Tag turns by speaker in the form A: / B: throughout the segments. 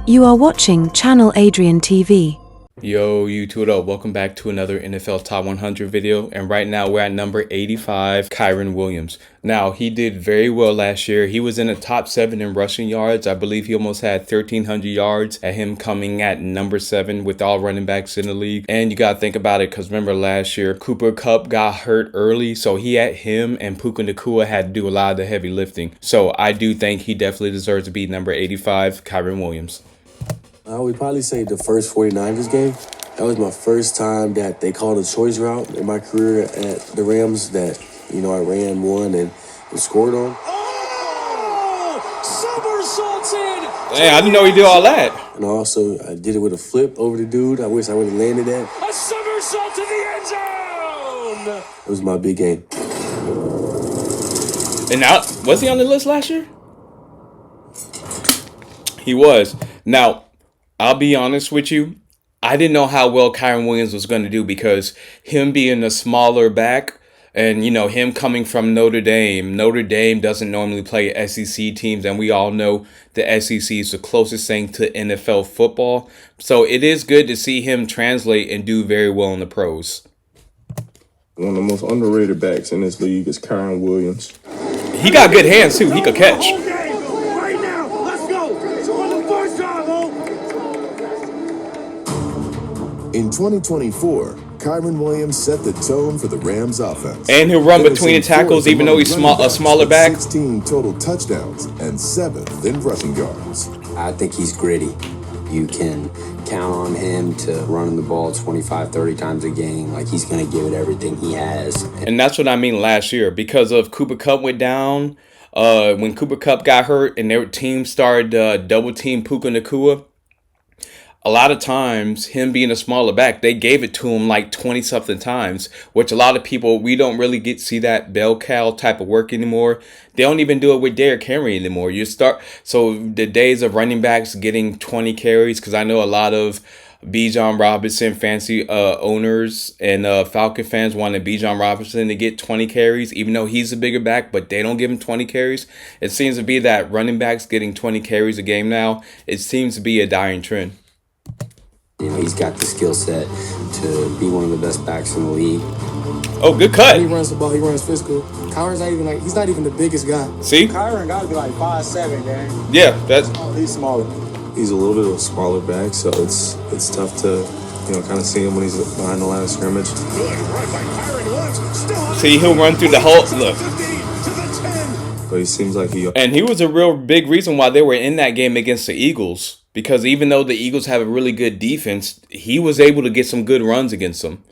A: You are watching Channel Adrian TV.
B: Yo, YouTube, up? Welcome back to another NFL Top 100 video. And right now we're at number 85, Kyren Williams. Now, he did very well last year. He was in the top 7 in rushing yards. I believe he almost had 1,300 yards at him coming at number 7 with all running backs in the league. And you got to think about it because remember last year, Cooper Kupp got hurt early. So him and Puka Nacua had to do a lot of the heavy lifting. So I do think he definitely deserves to be number 85, Kyren Williams.
C: I would probably say the first 49ers game. That was my first time that they called a choice route in my career at the Rams that, you know, I ran one and scored on.
D: Oh! Somersaulted!
B: Hey, I didn't know he did all that.
C: And I did it with a flip over the dude. I wish I would have landed that.
D: A somersault to the end zone!
C: It was my big game.
B: And now, was he on the list last year? He was. Now, I'll be honest with you. I didn't know how well Kyren Williams was going to do because him being a smaller back and, you know, him coming from Notre Dame. Notre Dame doesn't normally play SEC teams, and we all know the SEC is the closest thing to NFL football. So it is good to see him translate and do very well in the pros.
E: One of the most underrated backs in this league is Kyren Williams.
B: He got good hands, too. He could catch.
F: In 2024, Kyren Williams set the tone for the Rams offense.
B: And he'll run between the tackles even though he's a smaller back.
F: 16 total touchdowns and 7th in rushing yards.
G: I think he's gritty. You can count on him to run the ball 25, 30 times a game. Like, he's going to give it everything he has.
B: And that's what I mean last year. Because of Cooper Kupp went down, when Cooper Kupp got hurt and their team started double team Puka Nacua, a lot of times, him being a smaller back, they gave it to him like 20-something times, which a lot of people, we don't really see that bell cow type of work anymore. They don't even do it with Derrick Henry anymore. So the days of running backs getting 20 carries, because I know a lot of Bijan Robinson fancy owners and Falcon fans wanted Bijan Robinson to get 20 carries, even though he's a bigger back, but they don't give him 20 carries. It seems to be that running backs getting 20 carries a game now, it seems to be a dying trend.
G: You know, he's got the skill set to be one of the best backs in the league.
B: Oh, good cut.
H: He runs the ball. He runs physical. Kyren's he's not even the biggest guy.
B: See?
I: Kyren got to be like 5'7", gang.
B: Yeah,
I: he's smaller.
C: He's a little bit of a smaller back, so it's tough to, you know, kind of see him when he's behind the line of scrimmage.
B: See, he'll run through the whole look.
C: But he seems like
B: And he was a real big reason why they were in that game against the Eagles. Because even though the Eagles have a really good defense, he was able to get some good runs against them,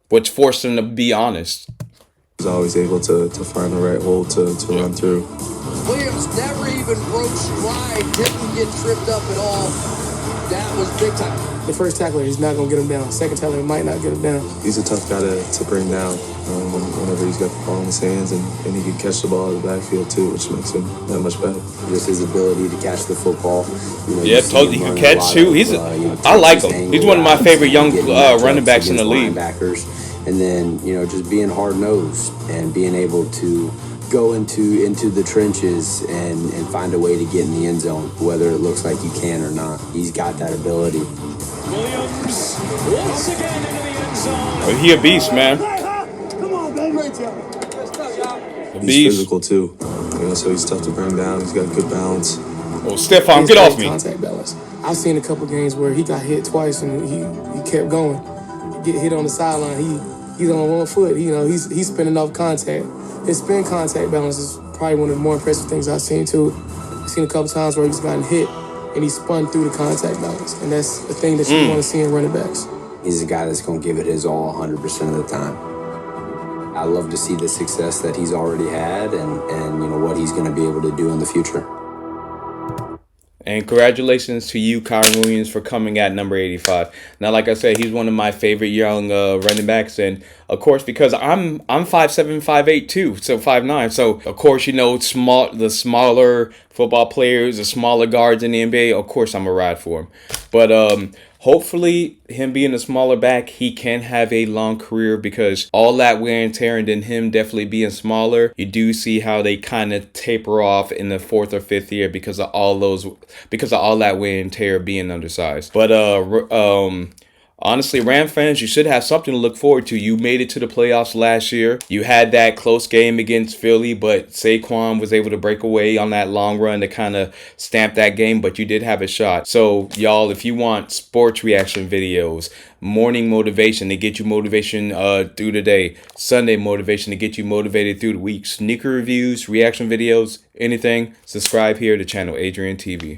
B: which forced him to be honest.
C: He's always able to find the right hole to run through.
J: Williams never even broke stride, didn't get tripped up at all. That was big time.
H: The first tackler, he's not going to get him down. Second tackler might not get him down.
C: He's a tough guy to bring down whenever he's got the ball in his hands, and he can catch the ball in the backfield too, which makes him that much better.
G: Just his ability to catch the football. You know,
B: yeah, told you he can catch too. I like him. He's one of my favorite young running backs in the league.
G: And then, you know, just being hard-nosed and being able to go into the trenches and find a way to get in the end zone, whether it looks like you can or not. He's got that ability.
D: Williams once again into the end zone.
B: But he a beast, man.
I: Come on, baby.
C: He's physical too. You know, so he's tough to bring down. He's got good balance.
B: Oh, Stefan, get off me.
H: Contact balance. I've seen a couple games where he got hit twice and he kept going. He get hit on the sideline. He's on one foot. You know, he's spinning off contact. His spin contact balance is probably one of the more impressive things I've seen too. I've seen a couple times where he's gotten hit and he spun through the contact balance, and that's the thing that you want to see in running backs.
G: He's a guy that's going to give it his all 100% of the time. I love to see the success that he's already had and you know what he's going to be able to do in the future.
B: And congratulations to you, Kyren Williams, for coming at number 85. Now, like I said, he's one of my favorite young running backs. And, of course, because I'm 5'7", 5'8", too, so 5'9". So, of course, you know, the smaller football players, the smaller guards in the NBA, of course, I'm a ride for him. But Hopefully, him being a smaller back, he can have a long career, because all that wear and tear, and then him definitely being smaller, you do see how they kind of taper off in the 4th or 5th year because of all that wear and tear being undersized. But honestly, Ram fans, you should have something to look forward to. You made it to the playoffs last year. You had that close game against Philly, but Saquon was able to break away on that long run to kind of stamp that game, but you did have a shot. So, y'all, if you want sports reaction videos, morning motivation to get you motivation through the day, Sunday motivation to get you motivated through the week, sneaker reviews, reaction videos, anything, subscribe here to Channel Adrian TV.